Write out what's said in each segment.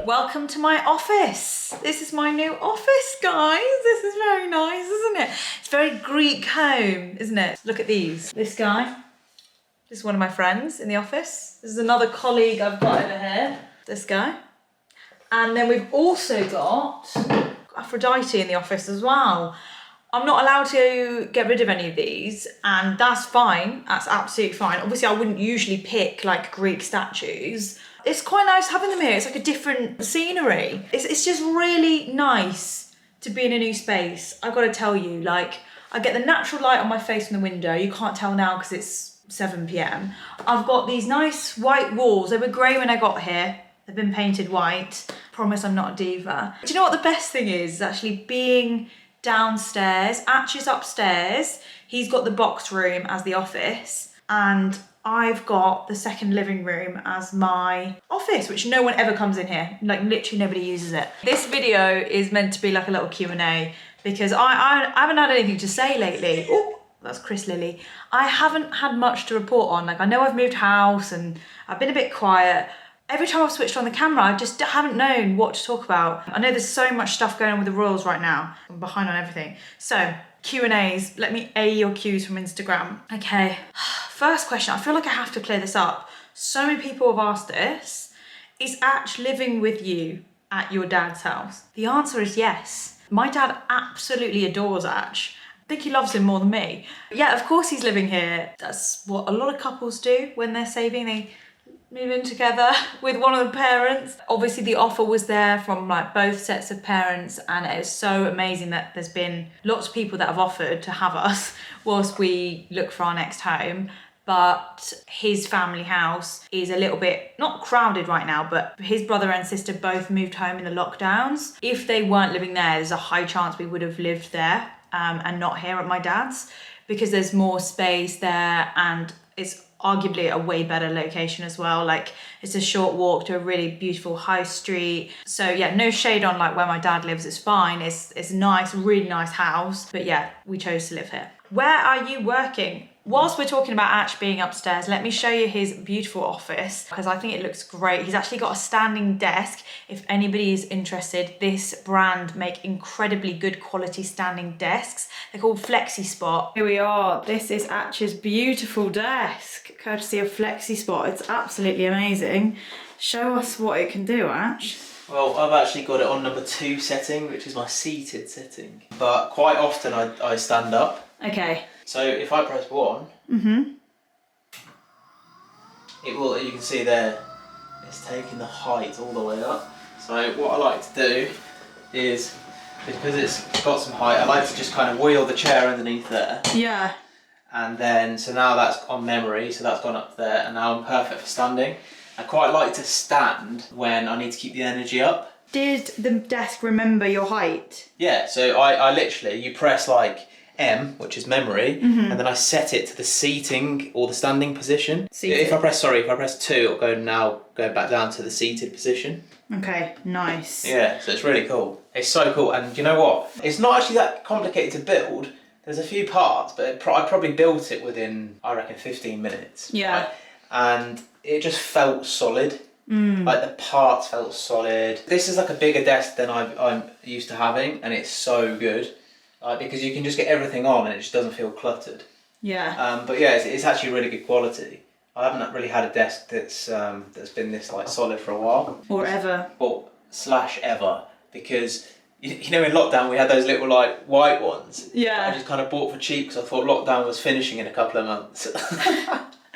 Welcome to my office. This is my new office, guys. This is very nice, isn't it? It's very Greek home, isn't it? Look at these. This guy. This is one of my friends in the office. This is another colleague I've got over here. This guy. And then we've also got Aphrodite in the office as well. I'm not allowed to get rid of any of these, and that's fine. That's absolutely fine. Obviously, I wouldn't usually pick like Greek statues. It's quite nice having them here. It's like a different scenery. It's just really nice to be in a new space. I've got to tell you, like, I get the natural light on my face from the window. You can't tell now because it's 7 p.m. I've got these nice white walls. They were grey when I got here. They've been painted white. Promise I'm not a diva. Do you know what the best thing is actually being downstairs? Actu's upstairs. He's got the box room as the office, and I've got the second living room as my office, which no one ever comes in here. Like, literally nobody uses it. This video is meant to be like a little Q&A because I haven't had anything to say lately. Oh, that's Chris Lilly. I haven't had much to report on. Like, I know I've moved house and I've been a bit quiet. Every time I've switched on the camera, I just haven't known what to talk about. I know there's so much stuff going on with the Royals right now. I'm behind on everything. So, Q&As, let me A your Qs from Instagram. Okay, first question. I feel like I have to clear this up. So many people have asked this. Is Ash living with you at your dad's house? The answer is yes. My dad absolutely adores Ash. I think he loves him more than me. Yeah, of course he's living here. That's what a lot of couples do when they're saving. They move in together with one of the parents. Obviously the offer was there from like both sets of parents, and it is so amazing that there's been lots of people that have offered to have us whilst we look for our next home. But his family house is a little bit, not crowded right now, but his brother and sister both moved home in the lockdowns. If they weren't living there, there's a high chance we would have lived there and not here at my dad's, because there's more space there and it's arguably a way better location as well. Like, it's a short walk to a really beautiful high street. So yeah, no shade on like where my dad lives, it's fine. It's nice, really nice house. But yeah, we chose to live here. Where are you working? Whilst we're talking about Ash being upstairs, let me show you his beautiful office because I think it looks great. He's actually got a standing desk. If anybody is interested, this brand make incredibly good quality standing desks. They're called Flexi Spot. Here we are. This is Ash's beautiful desk, courtesy of Flexi Spot. It's absolutely amazing. Show us what it can do, Ash. Well, I've actually got it on number 2 setting, which is my seated setting. But quite often I stand up. Okay. So if I press 1, it will, you can see there, it's taking the height all the way up. So what I like to do is, because it's got some height, I like to just kind of wheel the chair underneath there. Yeah. And then, so now that's on memory, so that's gone up there, and now I'm perfect for standing. I quite like to stand when I need to keep the energy up. Did the desk remember your height? Yeah, so I literally, you press like M, which is memory, and then I set it to the seating or the standing position. Seated. If I press 2, it'll go back down to the seated position. Okay, nice. Yeah, so it's really cool. It's so cool, and you know what? It's not actually that complicated to build. There's a few parts, but I probably built it within, I reckon, 15 minutes. Yeah. Right? And it just felt solid. Like the parts felt solid. This is like a bigger desk than I'm used to having, and it's so good. Because you can just get everything on and it just doesn't feel cluttered. Yeah. But yeah, it's actually really good quality. I haven't really had a desk that's been this like solid for a while. Or ever. Or / ever, because you know in lockdown we had those little like white ones. Yeah. I just kind of bought for cheap because I thought lockdown was finishing in a couple of months.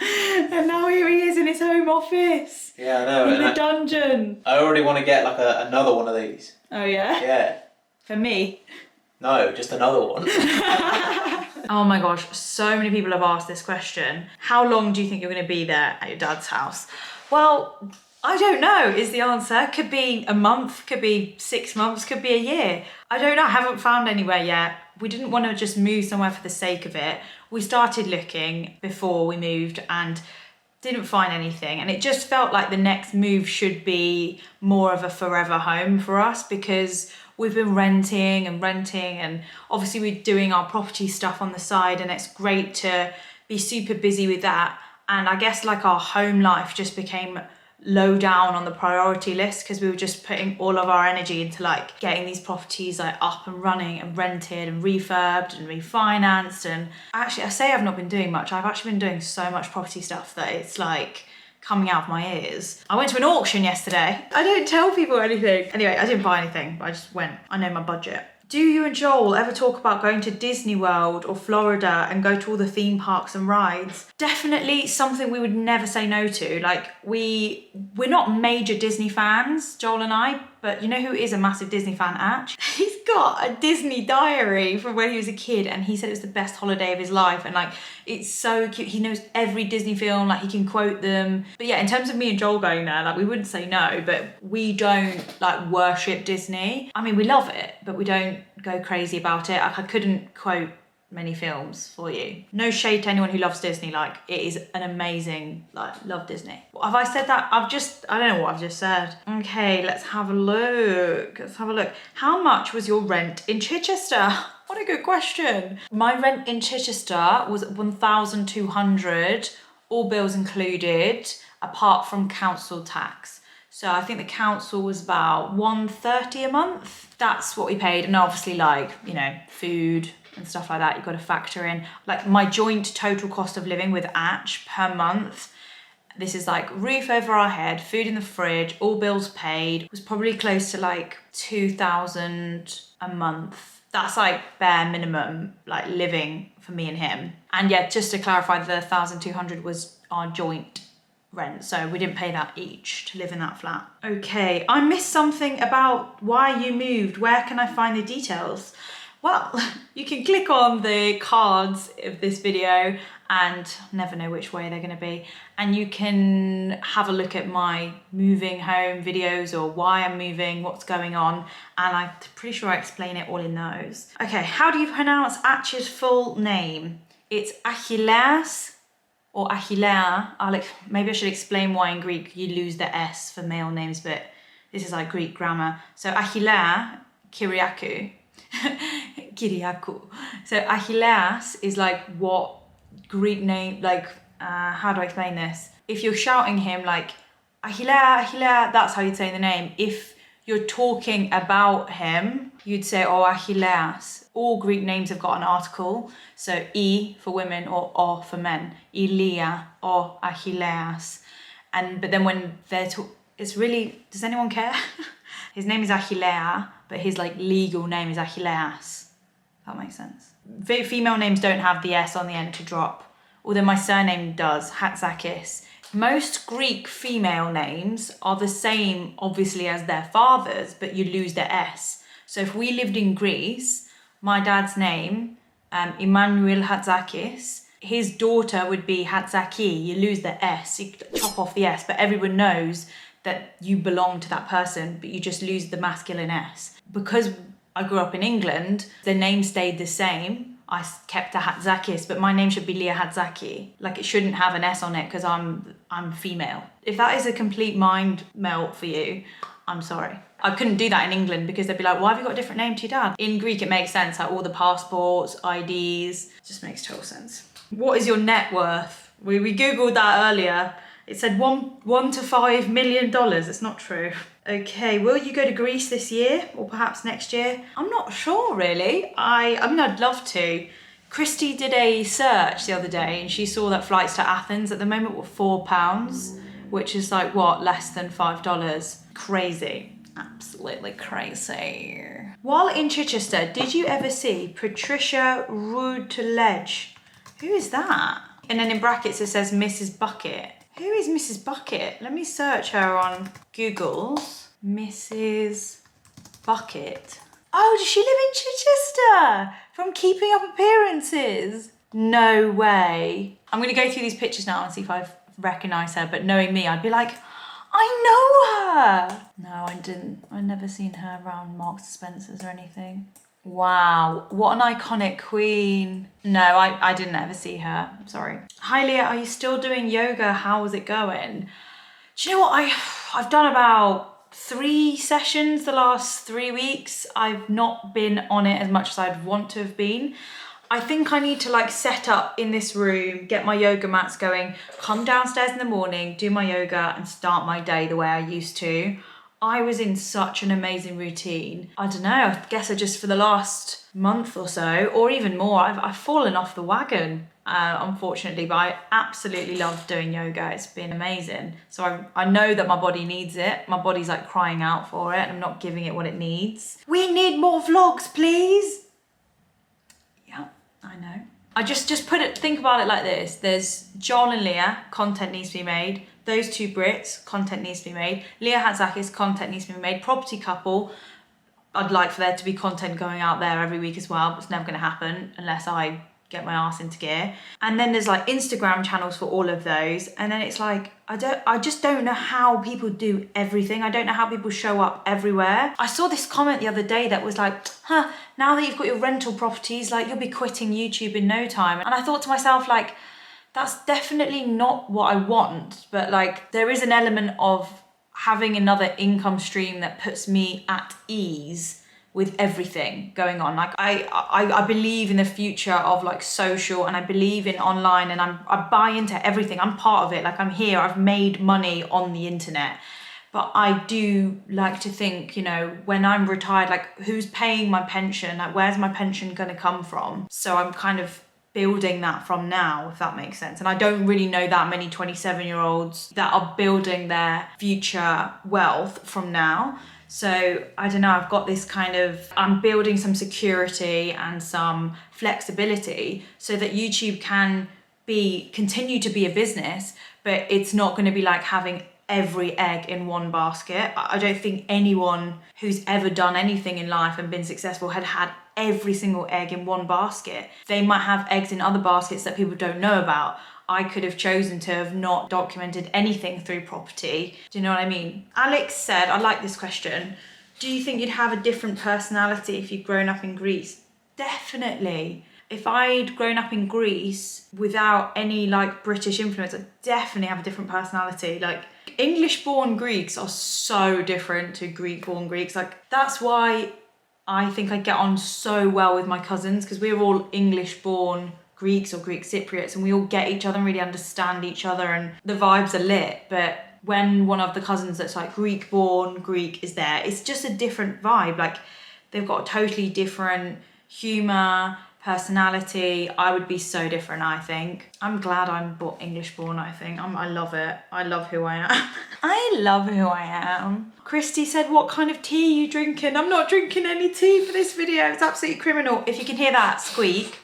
And now here he is in his home office. Yeah, I know. In the dungeon. I already want to get like another one of these. Oh yeah? Yeah. For me? No, just another one. Oh my gosh, so many people have asked this question. How long do you think you're going to be there at your dad's house? Well, I don't know is the answer. Could be a month, could be 6 months, could be a year. I don't know, I haven't found anywhere yet. We didn't want to just move somewhere for the sake of it. We started looking before we moved and didn't find anything. And it just felt like the next move should be more of a forever home for us because we've been renting and obviously we're doing our property stuff on the side and it's great to be super busy with that. And I guess like our home life just became low down on the priority list because we were just putting all of our energy into like getting these properties like up and running and rented and refurbed and refinanced. And actually, I say I've not been doing much. I've actually been doing so much property stuff that it's like coming out of my ears. I went to an auction yesterday. I don't tell people anything. Anyway, I didn't buy anything, but I just went. I know my budget. Do you and Joel ever talk about going to Disney World or Florida and go to all the theme parks and rides? Definitely something we would never say no to. Like we're not major Disney fans, Joel and I, but you know who is a massive Disney fan, Actu? He's got a Disney diary from when he was a kid and he said it was the best holiday of his life, and like it's so cute. He knows every Disney film, like he can quote them. But yeah, in terms of me and Joel going there, like we wouldn't say no, but we don't like worship Disney. I mean, we love it, but we don't go crazy about it. Like I couldn't quote many films for you. No shade to anyone who loves Disney, like it is an amazing, like love Disney. Have I said that? I don't know what I've just said. Okay, let's have a look. How much was your rent in Chichester? What a good question. My rent in Chichester was 1,200, all bills included, apart from council tax. So I think the council was about 130 a month. That's what we paid. And obviously like, you know, food and stuff like that, you've got to factor in. Like my joint total cost of living with Actu per month, this is like roof over our head, food in the fridge, all bills paid, was probably close to like 2,000 a month. That's like bare minimum, like living for me and him. And yeah, just to clarify, the 1,200 was our joint rent, so we didn't pay that each to live in that flat. Okay, I missed something about why you moved. Where can I find the details? Well, you can click on the cards of this video and never know which way they're going to be, and you can have a look at my moving home videos or why I'm moving, what's going on, and I'm pretty sure I explain it all in those. Okay, how do you pronounce Actu's full name? It's Achilles or Achillea. Maybe I should explain why in Greek you lose the S for male names, but this is like Greek grammar. So Achillea Kyriakou. Kyriakou. So Achilles is like what Greek name, like how do I explain this? If you're shouting him like Achillea, Achillea, that's how you'd say the name. If you're talking about him, you'd say oh Achilles. All Greek names have got an article, so E for women or O for men. Ilia or Achilles. But then when they're it's really, does anyone care? His name is Achillea, but his like legal name is Achilles. That makes sense. Female names don't have the S on the end to drop, although my surname does, Hatzakis. Most Greek female names are the same, obviously, as their fathers, but you lose the S. So if we lived in Greece, my dad's name, Emmanuel Hatzakis, his daughter would be Hatzaki. You lose the S, you chop off the S, but everyone knows that you belong to that person, but you just lose the masculine S. Because I grew up in England, the name stayed the same. I kept a Hatzakis, but my name should be Leah Hatzaki. Like it shouldn't have an S on it because I'm female. If that is a complete mind melt for you, I'm sorry. I couldn't do that in England because they'd be like, why have you got a different name to your dad? In Greek, it makes sense, like all the passports, IDs, it just makes total sense. What is your net worth? We Googled that earlier. It said $1 to $5 million. It's not true. Okay, will you go to Greece this year or perhaps next year? I'm not sure really. I mean, I'd love to. Christy did a search the other day and she saw that flights to Athens at the moment were £4, which is like what, less than $5. Crazy. Absolutely crazy. While in Chichester, did you ever see Patricia Routledge? Who is that? And then in brackets it says Mrs. Bucket. Who is Mrs. Bucket? Let me search her on Google's. Mrs. Bucket. Oh, does she live in Chichester? From Keeping Up Appearances? No way. I'm gonna go through these pictures now and see if I recognise her, but knowing me, I'd be like, I know her. No, I didn't. I've never seen her around Marks and Spencer's or anything. Wow, what an iconic queen. No, I didn't ever see her. I'm sorry. Hi Leah, are you still doing yoga? How is it going? Do you know what? I've done about 3 sessions the last 3 weeks. I've not been on it as much as I'd want to have been. I think I need to like set up in this room, get my yoga mats going, come downstairs in the morning, do my yoga and start my day the way I used to. I was in such an amazing routine. I don't know, I guess I just for the last month or so, or even more, I've fallen off the wagon, unfortunately, but I absolutely love doing yoga. It's been amazing. So I know that my body needs it. My body's like crying out for it. I'm not giving it what it needs. We need more vlogs, please. Yeah, I know. I just think about it like this. There's Joel and Leah, content needs to be made. Those two Brits, content needs to be made. Leah Hatzakis, content needs to be made. Property couple, I'd like for there to be content going out there every week as well, but it's never gonna happen unless I get my ass into gear. And then there's like Instagram channels for all of those. And then it's like, I just don't know how people do everything. I don't know how people show up everywhere. I saw this comment the other day that was like, now that you've got your rental properties, like you'll be quitting YouTube in no time. And I thought to myself, like, that's definitely not what I want. But like, there is an element of having another income stream that puts me at ease with everything going on. Like I believe in the future of like social, and I believe in online, and I buy into everything. I'm part of it. Like I'm here, I've made money on the internet. But I do like to think, you know, when I'm retired, like who's paying my pension? Like where's my pension gonna come from? So I'm kind of building that from now, if that makes sense. And I don't really know that many 27-year-olds that are building their future wealth from now. So I don't know, I've got this kind of, I'm building some security and some flexibility so that YouTube can continue to be a business, but it's not going to be like having every egg in one basket. I don't think anyone who's ever done anything in life and been successful had every single egg in one basket. They might have eggs in other baskets that people don't know about. I could have chosen to have not documented anything through property. Do you know what I mean? Alex said, I like this question, do you think you'd have a different personality if you'd grown up in Greece? Definitely. If I'd grown up in Greece without any like British influence, I'd definitely have a different personality. Like English-born Greeks are so different to Greek-born Greeks. Like that's why I think I get on so well with my cousins, because we're all English-born Greeks or Greek Cypriots, and we all get each other and really understand each other, and the vibes are lit. But when one of the cousins that's like Greek-born Greek is there, it's just a different vibe. Like they've got a totally different humour, personality. I would be so different, I think. I'm glad I'm English-born, I think. I love it. I love who I am. I love who I am. Christy said, what kind of tea are you drinking? I'm not drinking any tea for this video. It's absolutely criminal. If you can hear that squeak,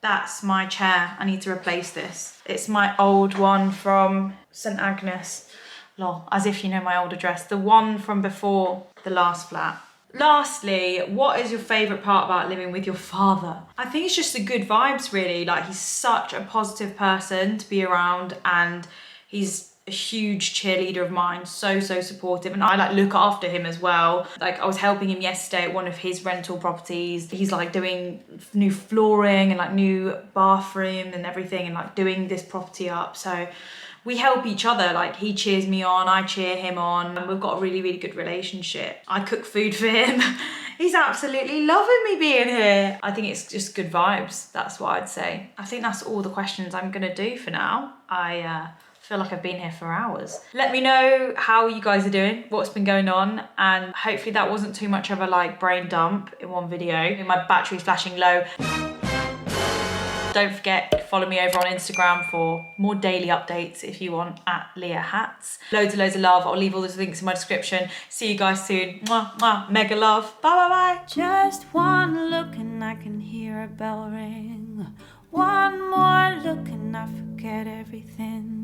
that's my chair. I need to replace this. It's my old one from St Agnes. Lol, as if you know my old address. The one from before the last flat. Lastly, what is your favourite part about living with your father? I think it's just the good vibes, really. Like he's such a positive person to be around, and he's a huge cheerleader of mine, so supportive, and I like look after him as well. Like I was helping him yesterday at one of his rental properties. He's like doing new flooring and like new bathroom and everything, and like doing this property up. So we help each other. Like he cheers me on, I cheer him on, and we've got a really good relationship. I cook food for him. He's absolutely loving me being here. I think it's just good vibes. That's what I'd say. I think that's all the questions I'm gonna do for now. I feel like I've been here for hours. Let me know how you guys are doing, what's been going on, and hopefully that wasn't too much of a like brain dump in one video. My battery's flashing low. Don't forget to follow me over on Instagram for more daily updates if you want, at Leah Hats. Loads of love. I'll leave all those links in my description. See you guys soon. Mwah, mwah. Mega love. Bye. Just one look and I can hear a bell ring. One more look and I forget everything.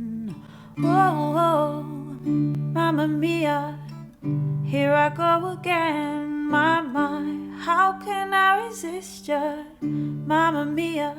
Whoa, Mamma Mia, here I go again. My, how can I resist you? Mamma Mia.